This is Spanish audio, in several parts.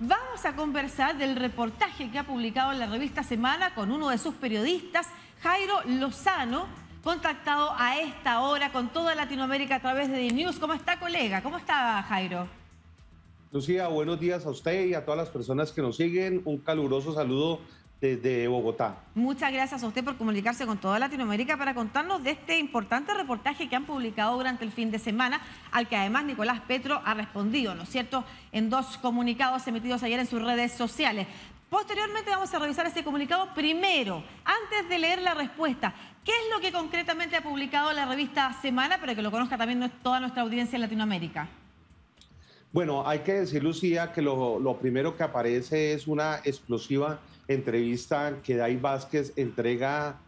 Vamos a conversar del reportaje que ha publicado en la revista Semana con uno de sus periodistas, Jairo Lozano, contactado a esta hora con toda Latinoamérica a través de DNews. ¿Cómo está, colega? ¿Cómo está, Jairo? Lucía, buenos días a usted y a todas las personas que nos siguen. Un caluroso saludo desde Bogotá. Muchas gracias a usted por comunicarse con toda Latinoamérica para contarnos de este importante reportaje que han publicado durante el fin de semana, al que además Nicolás Petro ha respondido, ¿no es cierto?, en dos comunicados emitidos ayer en sus redes sociales. Posteriormente vamos a revisar ese comunicado. Primero, antes de leer la respuesta, ¿qué es lo que concretamente ha publicado la revista Semana para que lo conozca también toda nuestra audiencia en Latinoamérica? Bueno, hay que decir, Lucía, que lo primero que aparece es una explosiva entrevista que Day Vázquez entrega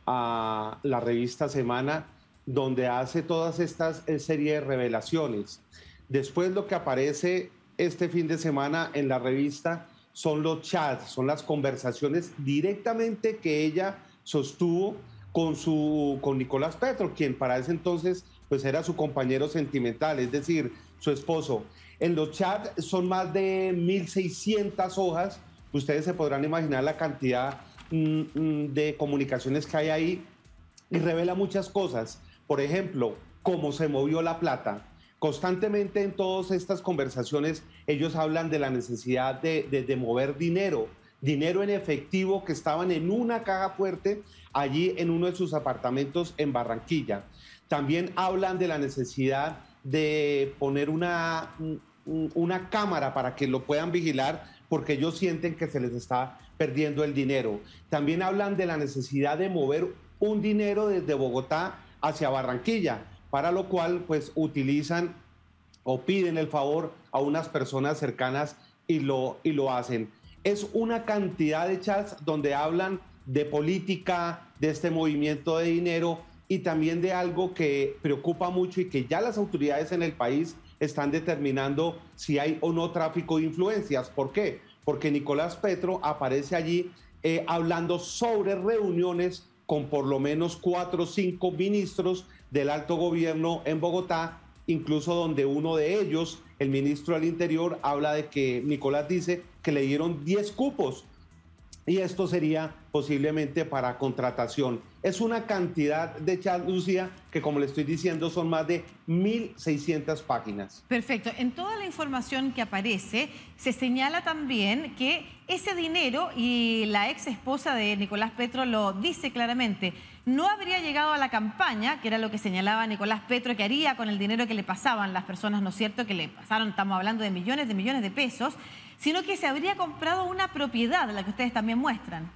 a la revista Semana, donde hace todas estas serie de revelaciones. Después lo que aparece este fin de semana en la revista son los chats, son las conversaciones directamente que ella sostuvo con Nicolás Petro, quien para ese entonces pues era su compañero sentimental, es decir, su esposo. En los chats son más de 1.600 hojas. Ustedes se podrán imaginar la cantidad de comunicaciones que hay ahí y revela muchas cosas. Por ejemplo, cómo se movió la plata. Constantemente en todas estas conversaciones ellos hablan de la necesidad de mover dinero en efectivo que estaban en una caja fuerte allí en uno de sus apartamentos en Barranquilla. También hablan de la necesidad de poner una cámara para que lo puedan vigilar porque ellos sienten que se les está perdiendo el dinero. También hablan de la necesidad de mover un dinero desde Bogotá hacia Barranquilla, para lo cual pues utilizan o piden el favor a unas personas cercanas y lo hacen. Es una cantidad de chats donde hablan de política, de este movimiento de dinero y también de algo que preocupa mucho y que ya las autoridades en el país están determinando si hay o no tráfico de influencias. ¿Por qué? Porque Nicolás Petro aparece allí hablando sobre reuniones con por lo menos 4 o 5 ministros del alto gobierno en Bogotá, incluso donde uno de ellos, el ministro del Interior, habla de que Nicolás dice que le dieron 10 cupos y esto sería posiblemente para contratación. Es una cantidad de chats, Lucía, que como le estoy diciendo son más de 1.600 páginas. Perfecto. En toda la información que aparece se señala también que ese dinero, y la ex esposa de Nicolás Petro lo dice claramente, no habría llegado a la campaña, que era lo que señalaba Nicolás Petro que haría con el dinero que le pasaban las personas, ¿no es cierto?, que le pasaron, estamos hablando de millones de pesos, sino que se habría comprado una propiedad, la que ustedes también muestran.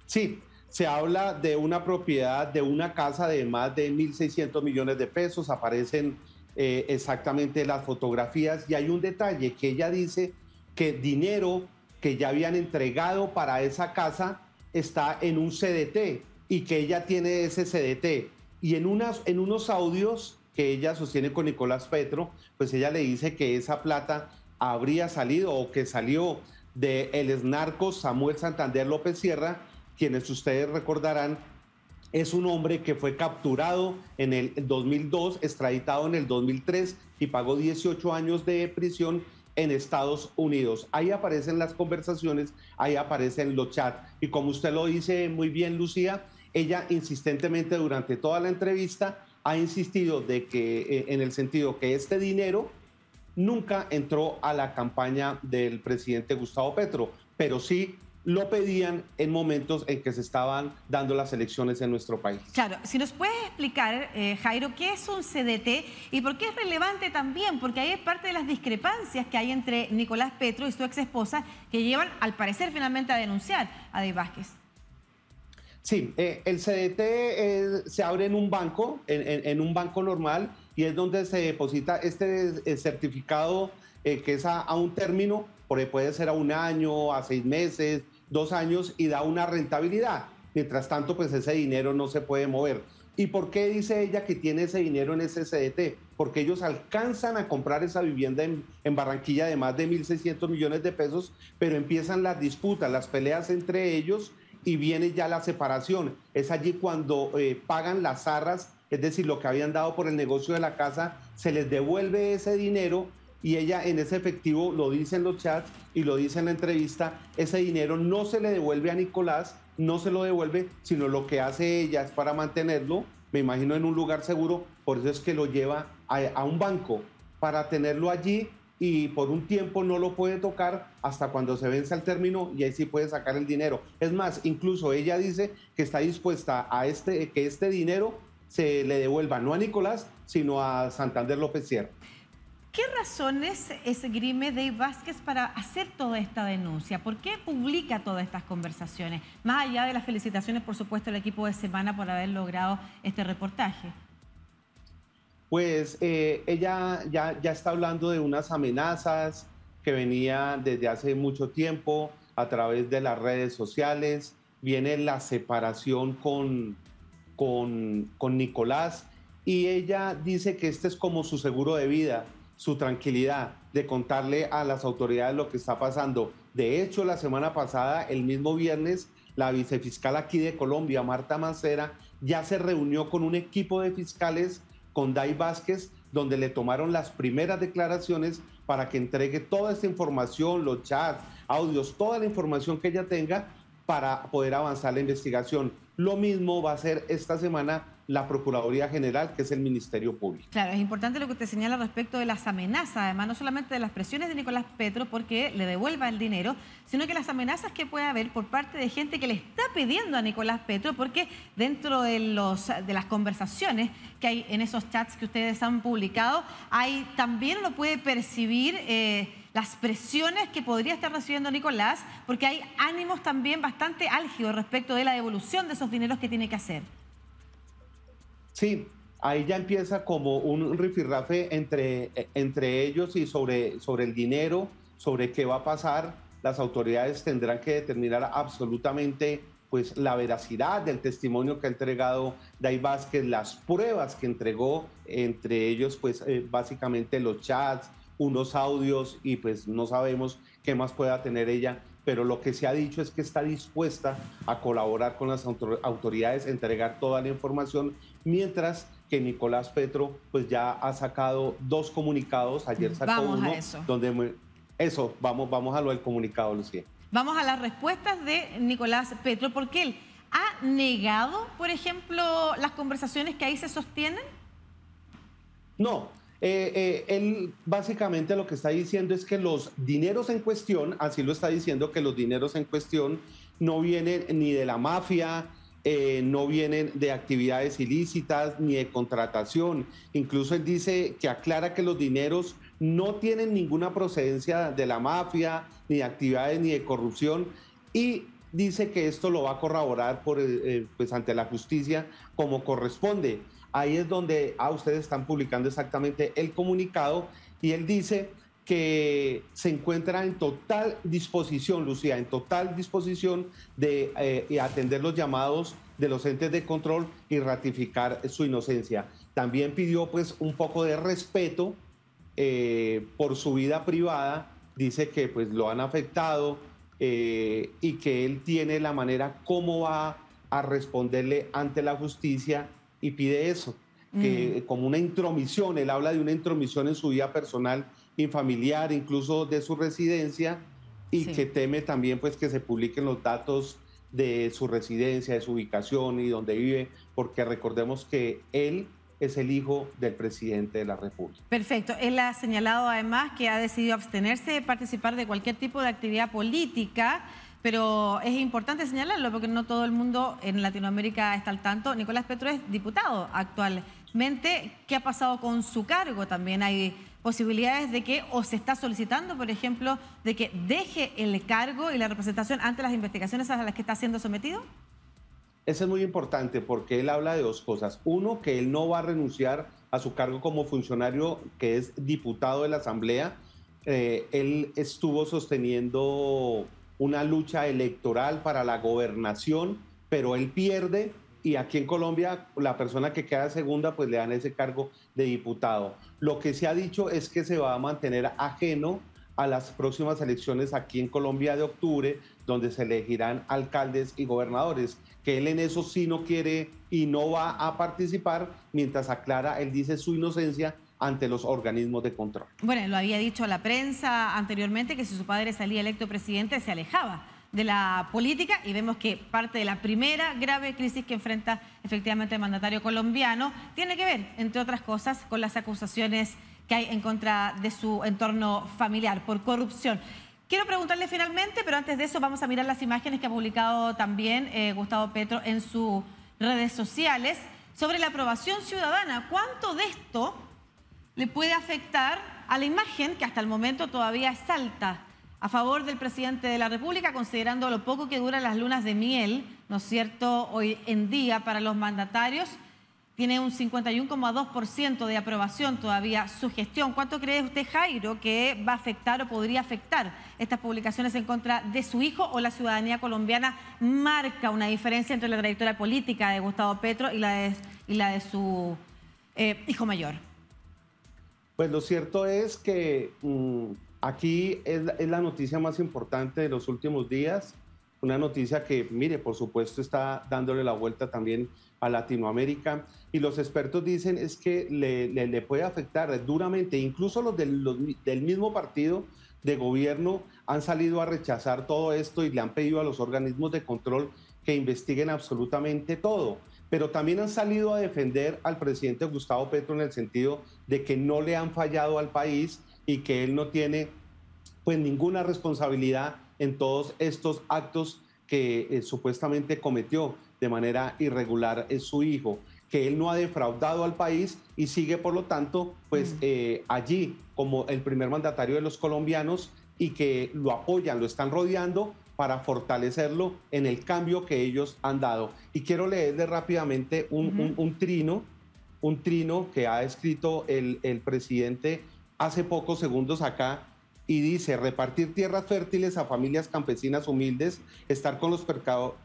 Sí, se habla de una propiedad, de una casa de más de 1.600 millones de pesos, aparecen exactamente las fotografías y hay un detalle que ella dice que dinero que ya habían entregado para esa casa está en un CDT y que ella tiene ese CDT. Y en unos audios que ella sostiene con Nicolás Petro, pues ella le dice que esa plata habría salido o que salió del exnarco Samuel Santander López Sierra, quienes ustedes recordarán es un hombre que fue capturado en el 2002, extraditado en el 2003 y pagó 18 años de prisión en Estados Unidos. Ahí aparecen las conversaciones, ahí aparecen los chats. Y como usted lo dice muy bien, Lucía, ella insistentemente durante toda la entrevista ha insistido de que, en el sentido que este dinero nunca entró a la campaña del presidente Gustavo Petro, pero sí lo pedían en momentos en que se estaban dando las elecciones en nuestro país. Claro, si nos puedes explicar, Jairo, ¿qué es un CDT y por qué es relevante también? Porque ahí es parte de las discrepancias que hay entre Nicolás Petro y su ex esposa, que llevan, al parecer, finalmente a denunciar a Day Vázquez. Sí, el CDT se abre en un banco, en un banco normal, y es donde se deposita este certificado que es a un término, porque puede ser a 1 año, a 6 meses, 2 años, y da una rentabilidad. Mientras tanto, pues ese dinero no se puede mover. ¿Y por qué dice ella que tiene ese dinero en ese CDT? Porque ellos alcanzan a comprar esa vivienda en Barranquilla de más de 1.600 millones de pesos, pero empiezan las disputas, las peleas entre ellos y viene ya la separación. Es allí cuando pagan las arras, es decir, lo que habían dado por el negocio de la casa, se les devuelve ese dinero y ella en ese efectivo, lo dice en los chats y lo dice en la entrevista, ese dinero no se le devuelve a Nicolás, no se lo devuelve, sino lo que hace ella es para mantenerlo, me imagino en un lugar seguro, por eso es que lo lleva a un banco para tenerlo allí y por un tiempo no lo puede tocar hasta cuando se vence el término y ahí sí puede sacar el dinero. Es más, incluso ella dice que está dispuesta a que este dinero se le devuelva no a Nicolás, sino a Santander López Sierra. ¿Qué razones esgrime Dave Vázquez para hacer toda esta denuncia? ¿Por qué publica todas estas conversaciones? Más allá de las felicitaciones, por supuesto, al equipo de Semana por haber logrado este reportaje. Pues ella ya está hablando de unas amenazas que venía desde hace mucho tiempo a través de las redes sociales. Viene la separación con Nicolás y ella dice que este es como su seguro de vida, su tranquilidad de contarle a las autoridades lo que está pasando. De hecho, la semana pasada, el mismo viernes, la vicefiscal aquí de Colombia, Marta Mancera, ya se reunió con un equipo de fiscales con Dave Vázquez, donde le tomaron las primeras declaraciones para que entregue toda esta información, los chats, audios, toda la información que ella tenga para poder avanzar la investigación. Lo mismo va a hacer esta semana la Procuraduría General, que es el Ministerio Público. Claro, es importante lo que usted señala respecto de las amenazas, además no solamente de las presiones de Nicolás Petro porque le devuelva el dinero, sino que las amenazas que puede haber por parte de gente que le está pidiendo a Nicolás Petro, porque dentro de las conversaciones que hay en esos chats que ustedes han publicado, hay también uno puede percibir las presiones que podría estar recibiendo Nicolás, porque hay ánimos también bastante álgidos respecto de la devolución de esos dineros que tiene que hacer. Sí, ahí ya empieza como un rifirrafe entre ellos y sobre el dinero, sobre qué va a pasar. Las autoridades tendrán que determinar absolutamente pues, la veracidad del testimonio que ha entregado Dave Vázquez, las pruebas que entregó, entre ellos pues, básicamente los chats, unos audios y pues no sabemos qué más pueda tener ella, pero lo que se ha dicho es que está dispuesta a colaborar con las autoridades, a entregar toda la información, mientras que Nicolás Petro pues ya ha sacado 2 comunicados, ayer sacó uno, donde vamos a lo del comunicado, Lucía. Vamos a las respuestas de Nicolás Petro, porque él ha negado, por ejemplo, las conversaciones que ahí se sostienen. No. Él básicamente lo que está diciendo es que los dineros en cuestión, así lo está diciendo, que los dineros en cuestión no vienen ni de la mafia, no vienen de actividades ilícitas ni de contratación. Incluso él dice que aclara que los dineros no tienen ninguna procedencia de la mafia, ni de actividades ni de corrupción, y dice que esto lo va a corroborar pues ante la justicia como corresponde. Ahí es donde ustedes están publicando exactamente el comunicado y él dice que se encuentra en total disposición, Lucía, en total disposición de atender los llamados de los entes de control y ratificar su inocencia. También pidió pues un poco de respeto por su vida privada, dice que pues lo han afectado y que él tiene la manera cómo va a responderle ante la justicia y pide eso, que como una intromisión, él habla de una intromisión en su vida personal y familiar, incluso de su residencia, y que teme también pues que se publiquen los datos de su residencia, de su ubicación y donde vive, porque recordemos que él es el hijo del presidente de la República. Perfecto. Él ha señalado además que ha decidido abstenerse de participar de cualquier tipo de actividad política, pero es importante señalarlo porque no todo el mundo en Latinoamérica está al tanto. Nicolás Petro es diputado actualmente. ¿Qué ha pasado con su cargo? También hay posibilidades de que, o se está solicitando, por ejemplo, de que deje el cargo y la representación ante las investigaciones a las que está siendo sometido. Eso es muy importante porque él habla de 2 cosas. Uno, que él no va a renunciar a su cargo como funcionario, que es diputado de la Asamblea. Él estuvo sosteniendo una lucha electoral para la gobernación, pero él pierde y aquí en Colombia la persona que queda segunda pues le dan ese cargo de diputado. Lo que se ha dicho es que se va a mantener ajeno a las próximas elecciones aquí en Colombia de octubre, donde se elegirán alcaldes y gobernadores, que él en eso sí no quiere y no va a participar, mientras aclara, él dice su inocencia ante los organismos de control. Bueno, lo había dicho a la prensa anteriormente que si su padre salía electo presidente se alejaba de la política y vemos que parte de la primera grave crisis que enfrenta efectivamente el mandatario colombiano tiene que ver, entre otras cosas, con las acusaciones que hay en contra de su entorno familiar por corrupción. Quiero preguntarle finalmente, pero antes de eso vamos a mirar las imágenes que ha publicado también Gustavo Petro en sus redes sociales sobre la aprobación ciudadana. ¿Cuánto de esto le puede afectar a la imagen que hasta el momento todavía es alta a favor del presidente de la República, considerando lo poco que duran las lunas de miel, ¿no es cierto?, hoy en día para los mandatarios? Tiene un 51,2% de aprobación todavía su gestión. ¿Cuánto cree usted, Jairo, que va a afectar o podría afectar estas publicaciones en contra de su hijo, o la ciudadanía colombiana marca una diferencia entre la trayectoria política de Gustavo Petro y la de su hijo mayor? Pues lo cierto es que aquí es la noticia más importante de los últimos días, una noticia que, mire, por supuesto está dándole la vuelta también a Latinoamérica, y los expertos dicen es que le puede afectar duramente. Incluso los del mismo partido de gobierno han salido a rechazar todo esto y le han pedido a los organismos de control que investiguen absolutamente todo. Pero también han salido a defender al presidente Gustavo Petro en el sentido de que no le han fallado al país y que él no tiene pues ninguna responsabilidad en todos estos actos que supuestamente cometió de manera irregular su hijo, que él no ha defraudado al país y sigue por lo tanto pues allí como el primer mandatario de los colombianos, y que lo apoyan, lo están rodeando para fortalecerlo en el cambio que ellos han dado. Y quiero leerle rápidamente un trino que ha escrito el presidente hace pocos segundos acá, y dice: repartir tierras fértiles a familias campesinas humildes, estar con los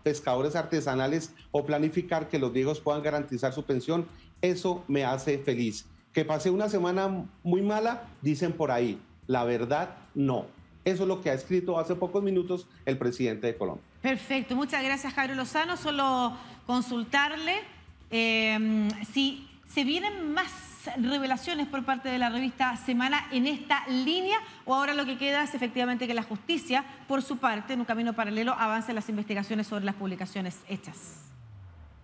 pescadores artesanales o planificar que los viejos puedan garantizar su pensión, eso me hace feliz. Que pasé una semana muy mala, dicen por ahí, la verdad no. Eso es lo que ha escrito hace pocos minutos el presidente de Colombia. Perfecto, muchas gracias, Jairo Lozano. Solo consultarle si se vienen más revelaciones por parte de la revista Semana en esta línea, o ahora lo que queda es efectivamente que la justicia, por su parte, en un camino paralelo, avance las investigaciones sobre las publicaciones hechas.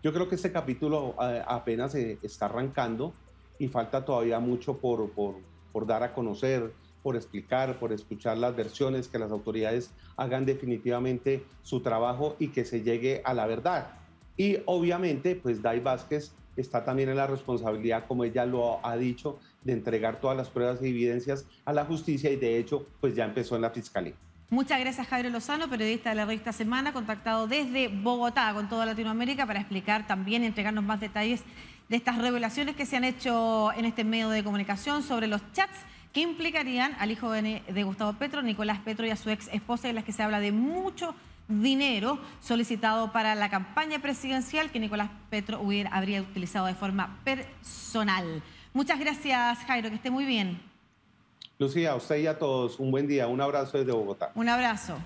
Yo creo que este capítulo apenas está arrancando y falta todavía mucho por dar a conocer, por explicar, por escuchar las versiones, que las autoridades hagan definitivamente su trabajo y que se llegue a la verdad. Y obviamente, pues Day Vázquez está también en la responsabilidad, como ella lo ha dicho, de entregar todas las pruebas y evidencias a la justicia, y de hecho, pues ya empezó en la fiscalía. Muchas gracias, Jairo Lozano, periodista de la revista Semana, contactado desde Bogotá con toda Latinoamérica para explicar también y entregarnos más detalles de estas revelaciones que se han hecho en este medio de comunicación sobre los chats que implicarían al hijo de Gustavo Petro, Nicolás Petro, y a su ex esposa, en las que se habla de mucho dinero solicitado para la campaña presidencial que Nicolás Petro habría utilizado de forma personal. Muchas gracias, Jairo, que esté muy bien. Lucía, a usted y a todos un buen día, un abrazo desde Bogotá. Un abrazo.